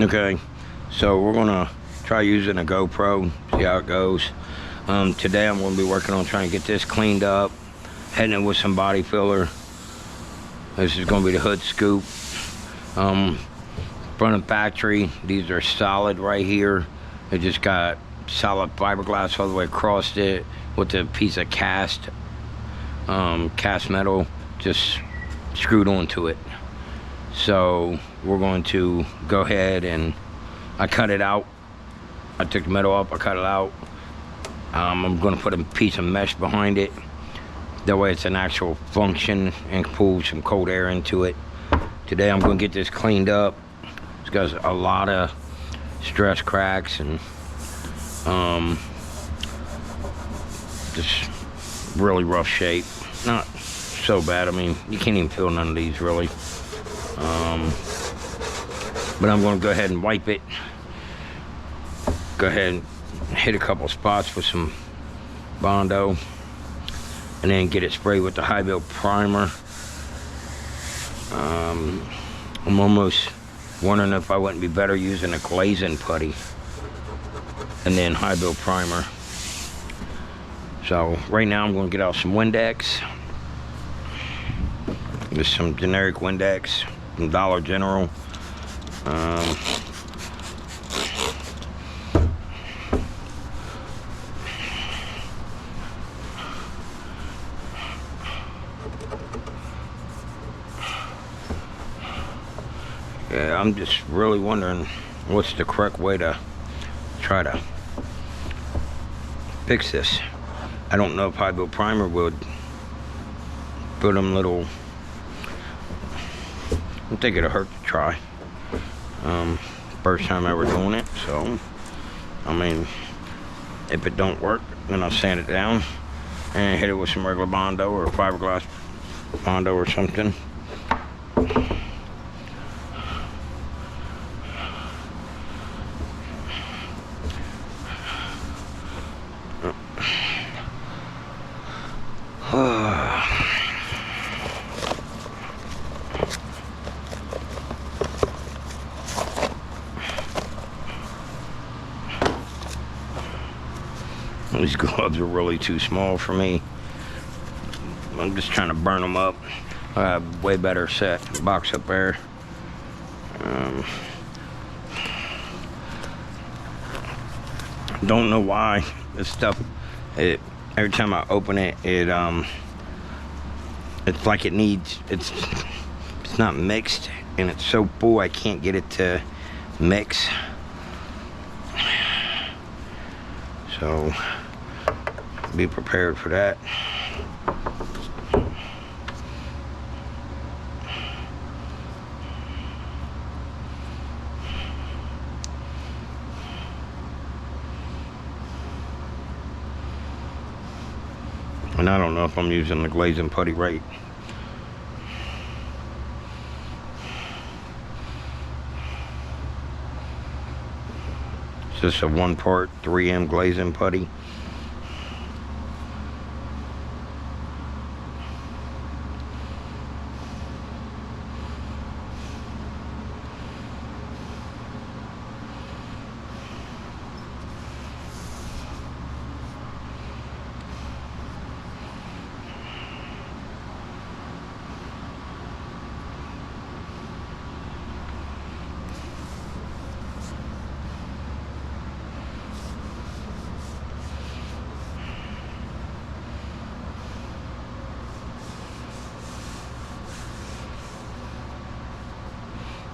Okay, so we're gonna try using a GoPro, see how it goes. Today I'm gonna be working on trying to get this cleaned up, heading it with some body filler. This is gonna be the hood scoop. Front of factory, these are solid right here. They just got solid fiberglass all the way across it with a piece of cast metal just screwed onto it. So we're going to go ahead and I cut it out. I took the metal up, I cut it out. I'm going to put a piece of mesh behind it. That way it's an actual function and pull some cold air into it. Today I'm going to get this cleaned up. It's got a lot of stress cracks and just really rough shape. Not so bad. I mean, you can't even feel none of these really. But I'm going to go ahead and wipe it. Go ahead and hit a couple spots with some Bondo, and then get it sprayed with the high build primer. I'm almost wondering if I wouldn't be better using a glazing putty and then high build primer. So right now I'm going to get out some Windex. Just some generic Windex from Dollar General. Yeah, I'm just really wondering what's the correct way to try to fix this. I don't know if high build primer would put them little. I don't think it'll hurt to try. First time ever doing it, so I mean, if it don't work, then I'll sand it down and hit it with some regular Bondo or fiberglass Bondo or something. These gloves are really too small for me. I'm just trying to burn them up. I have way better set box up there. Don't know why this stuff. Every time I open it, it's like it needs. It's not mixed, and it's so full I can't get it to mix. So be prepared for that. And I don't know if I'm using the glazing putty right. It's just a 1-part 3M glazing putty.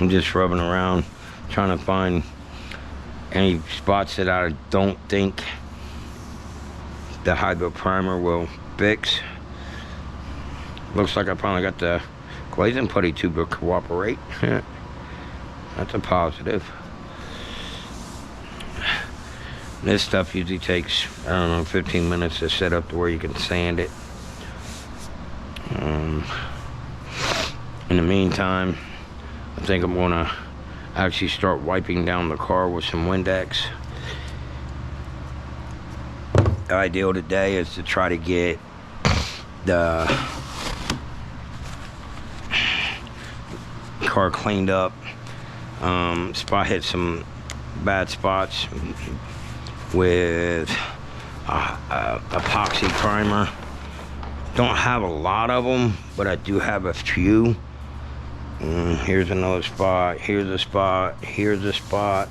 I'm just rubbing around, trying to find any spots that I don't think the high build primer will fix. Looks like I finally got the glazing putty tube to cooperate. That's a positive. This stuff usually takes, I don't know, 15 minutes to set up to where you can sand it. In the meantime, I think I'm gonna actually start wiping down the car with some Windex. The ideal today is to try to get the car cleaned up Spot hit some bad spots with epoxy primer. Don't have a lot of them, but I do have a few. Here's another spot. Here's a spot. Here's a spot.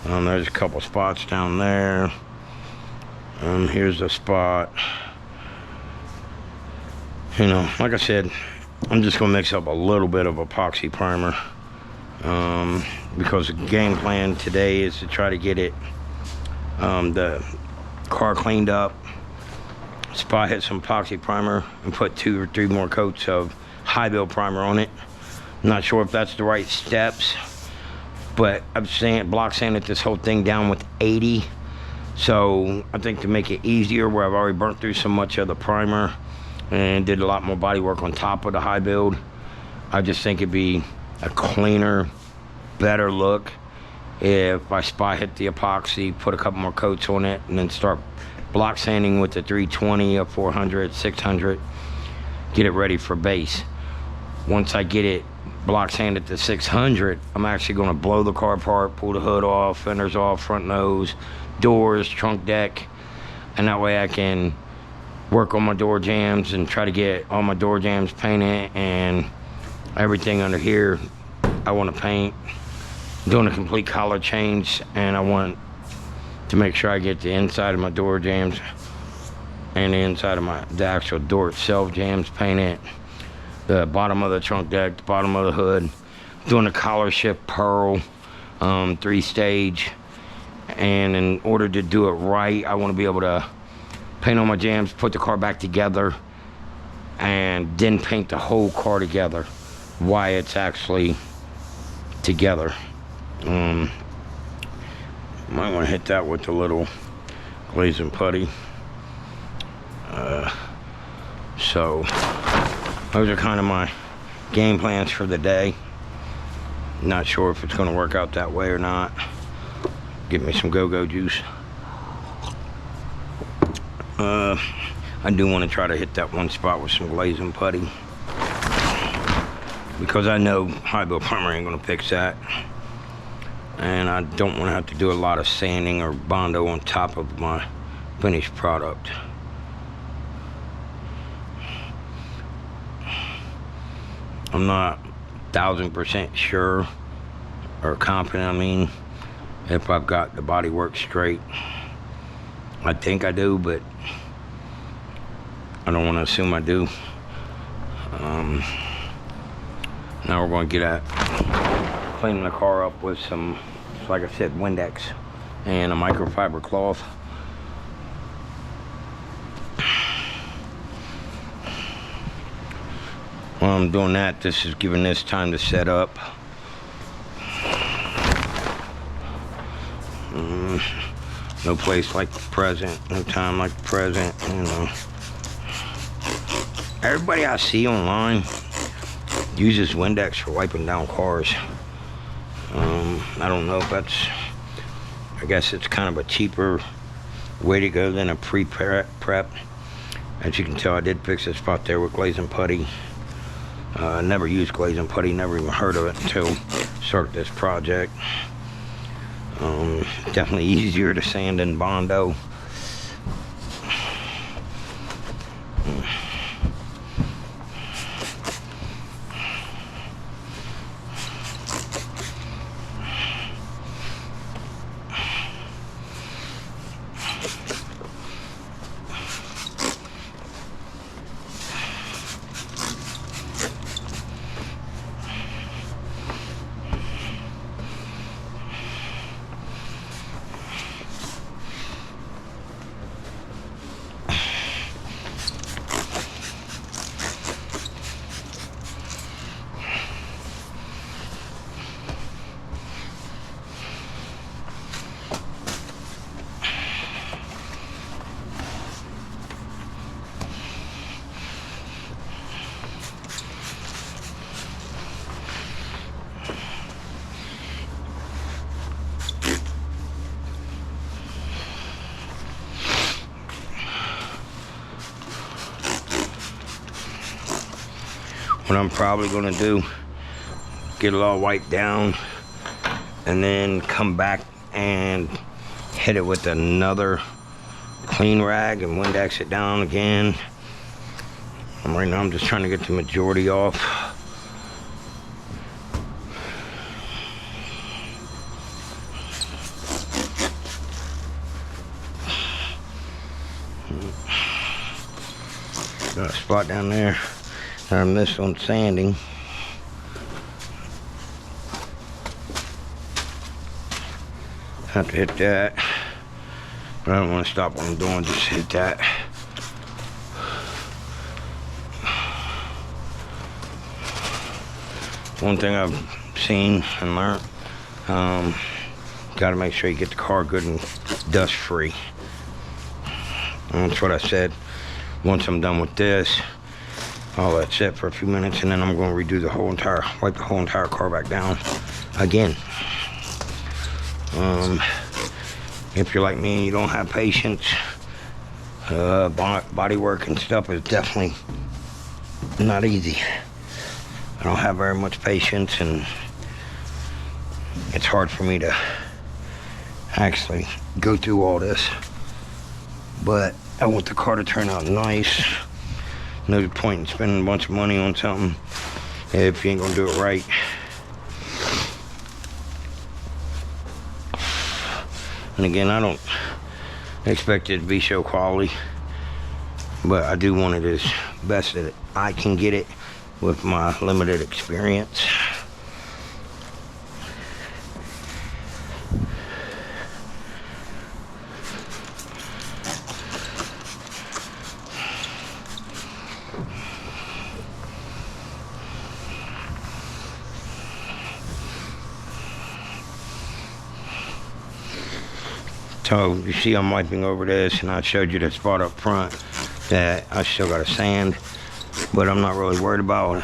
There's a couple spots down there. Here's a spot. You know, like I said, I'm just gonna mix up a little bit of epoxy primer, because the game plan today is to try to get it, the car cleaned up, spot hit some epoxy primer, and put 2 or 3 more coats of high build primer on it. I'm not sure if that's the right steps, but I'm block sanded this whole thing down with 80. So I think to make it easier, where I've already burnt through so much of the primer and did a lot more body work on top of the high build, I just think it'd be a cleaner, better look if I spot hit the epoxy, put a couple more coats on it, and then start block sanding with the 320, a 400, 600, get it ready for base. Once I get it block sanded to 600, I'm actually going to blow the car apart, pull the hood off, fenders off, front nose, doors, trunk deck, and that way I can work on my door jambs and try to get all my door jambs painted, and everything under here I want to paint. I'm doing a complete color change, and I want to make sure I get the inside of my door jambs and the inside of the actual door itself jambs painted, the bottom of the trunk deck, the bottom of the hood. Doing a collar shift pearl, 3-stage, and in order to do it right, I want to be able to paint all my jambs, put the car back together, and then paint the whole car together while it's actually together. Might want to hit that with a little glaze and putty. So those are kind of my game plans for the day. Not sure if it's going to work out that way or not. Give me some go-go juice. I do want to try to hit that one spot with some glaze and putty, because I know high build primer ain't going to fix that, and I don't want to have to do a lot of sanding or Bondo on top of my finished product. I'm not 1000% sure or confident, I mean, if I've got the body work straight. I think I do, but I don't want to assume I do. Now we're going to get at cleaning the car up with some, like I said, Windex and a microfiber cloth. While I'm doing that, this is giving this time to set up. No place like the present, no time like the present, you know. Everybody I see online uses Windex for wiping down cars. I don't know if that's, I guess it's kind of a cheaper way to go than a pre-prep. As you can tell, I did fix this spot there with glaze and putty. Never used glaze and putty, never even heard of it until started this project. Definitely easier to sand than Bondo. What I'm probably gonna do, get it all wiped down, and then come back and hit it with another clean rag and Windex it down again. Right now I'm just trying to get the majority off. Got a spot down there that I missed on sanding. Have to hit that, but I don't want to stop what I'm doing, just hit that. One thing I've seen and learned, got to make sure you get the car good and dust free. And that's what I said. Once I'm done with this, I'll let it sit for a few minutes, and then I'm going to redo the whole entire, wipe the whole entire car back down again. If you're like me and you don't have patience, body work and stuff is definitely not easy. I don't have very much patience, and it's hard for me to actually go through all this. But I want the car to turn out nice. No point in spending a bunch of money on something if you ain't gonna do it right. And again, I don't expect it to be show quality, but I do want it as best that I can get it with my limited experience. So you see I'm wiping over this, and I showed you the spot up front that I still got to sand, but I'm not really worried about it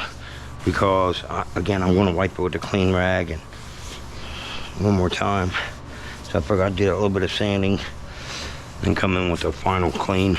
because again, I'm going to wipe it with a clean rag and one more time. So I figured I'd do a little bit of sanding and come in with a final clean.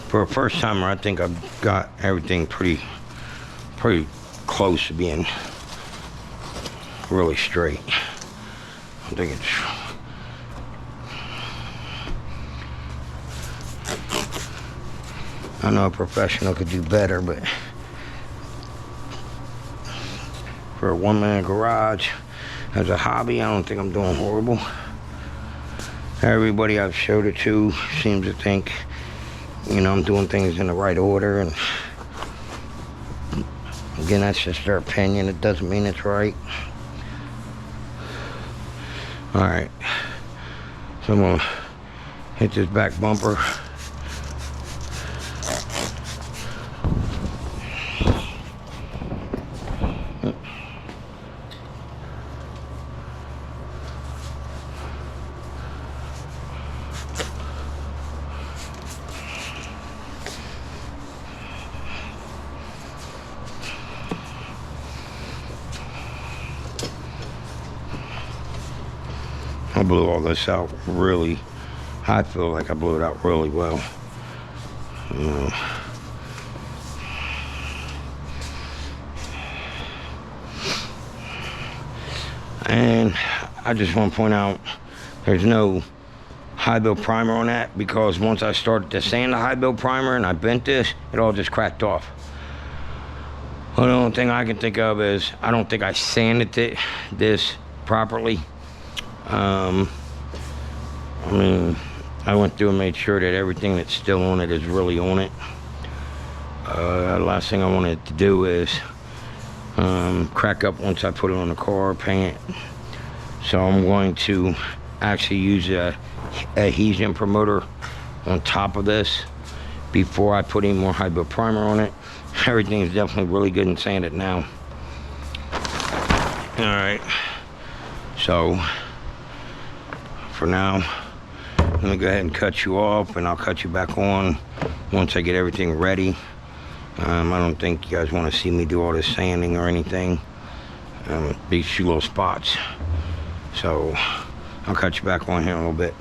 For a first timer, I think I've got everything pretty close to being really straight. I think it's I know a professional could do better, but for a one-man garage as a hobby, I don't think I'm doing horrible. Everybody I've showed it to seems to think, you know, I'm doing things in the right order, and again, that's just their opinion. It doesn't mean it's right. All right, so I'm gonna hit this back bumper. I blew all this out really, I feel like I blew it out really well. And I just want to point out, there's no high build primer on that, because once I started to sand the high build primer and I bent this, it all just cracked off. Well, the only thing I can think of is I don't think I sanded this properly. I mean, I went through and made sure that everything that's still on it is really on it. Last thing I wanted to do is crack up once I put it on the car, paint it. So I'm going to actually use a adhesion promoter on top of this before I put any more hybrid primer on it. Everything's definitely really good and sanded now. Alright, so for now, let me go ahead and cut you off, and I'll cut you back on once I get everything ready. I don't think you guys want to see me do all this sanding or anything. These few little spots. So I'll cut you back on here in a little bit.